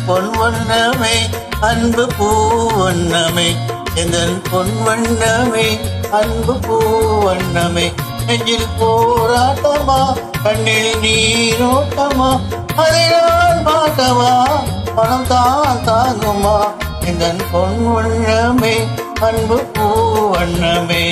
பொன் வண்ணமே அன்பு பூ வண்ணமே எந்தன் பொன் வண்ணமே அன்பு பூ வண்ணமே நெஞ்சில் போராட்டமா கண்ணில் நீரோட்டமா அதை நான் பார்க்கவா பணம் தான் தாங்குமா எந்தன் பொன் வண்ணமே அன்பு பூ வண்ணமே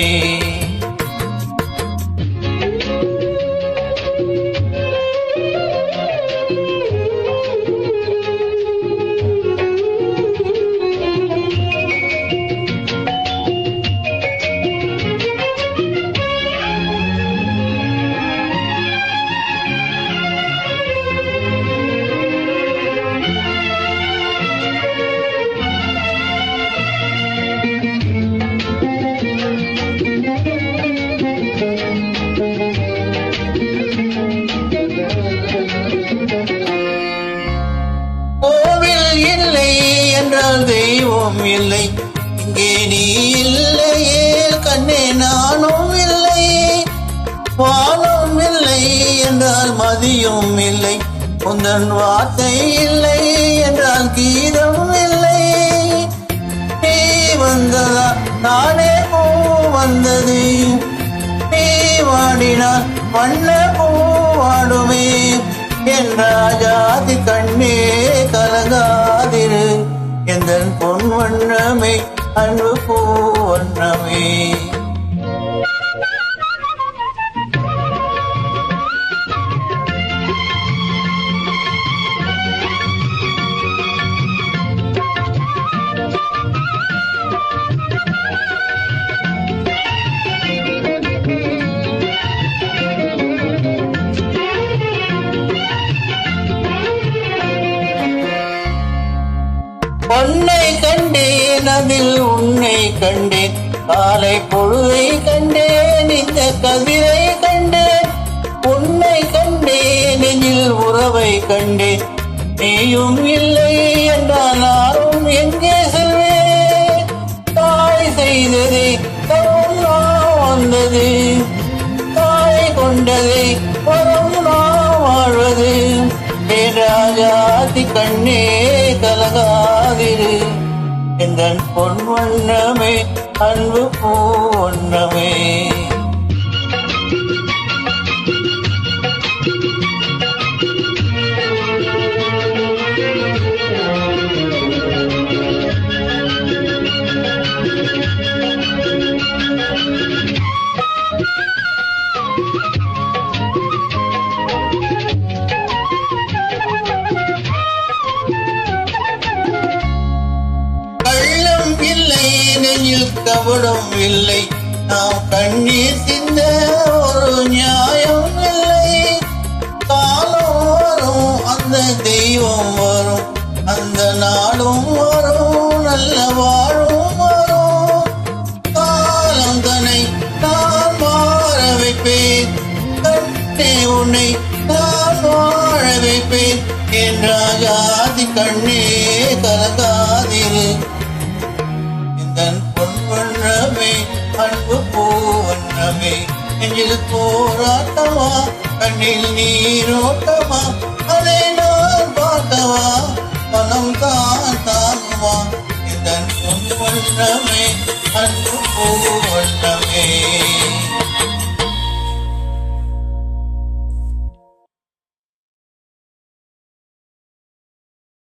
தெய்வம் இல்லை இங்கே நீ இல்லையே கண்ணே நானும் இல்லை வானும் இல்லை என்றால் மதியும் இல்லை உந்தன் வார்த்தை இல்லை என்றால் கீதம் இல்லை நீ வந்ததா நானே பூ வந்தது நீ வாடினால் வண்ண பூ வாடுமே என் ராஜாதி கண்ணே கலங்காதிரு எந்தன் பொன் வண்ணமே அன்பு பூ வண்ணமே பொன்னை கண்டேன் அதில் உன்னை கண்டேன் காலை பொழுதை கண்டேன் இந்த கதிரை கண்டேன் உன்னை கண்டேன் நெஞ்சில் உறவை கண்டேன் நீயும் இல்லை என்றால் நானும் எங்கே செல்வேன் தாய் செய்ததே தவம் நான் வந்தது தாய் கொண்டதை வரம் நான் வாழ்வது ராஜாதி கண்ணே கலகாதிரு எந்தன் பொன் வண்ணமே அன்பு பூ வண்ணமே கவடம் இல்லை நாம் கண்ணீர் சிந்த ஒரு நியாயம் இல்லை காலம் வரும் அந்த தெய்வம் வரும் அந்த நாளும் வரும் நல்ல வாழும் வரும் காலம் தன்னை நான் வாழ வைப்பேன் கண்ணே உன்னை நான் வாழ வைப்பேன் என் ராஜாதி கண்ணே கலங்காதிரு பொன் வண்ணமே அன்பு பூ வண்ணமே நெஞ்சில் போராட்டமா கண்ணில் நீரோட்டமா அதை நான் பார்க்கவா பணம் தான் தாங்குமா இதன் பொன் வண்ணமே அன்பு பூ வண்ணமே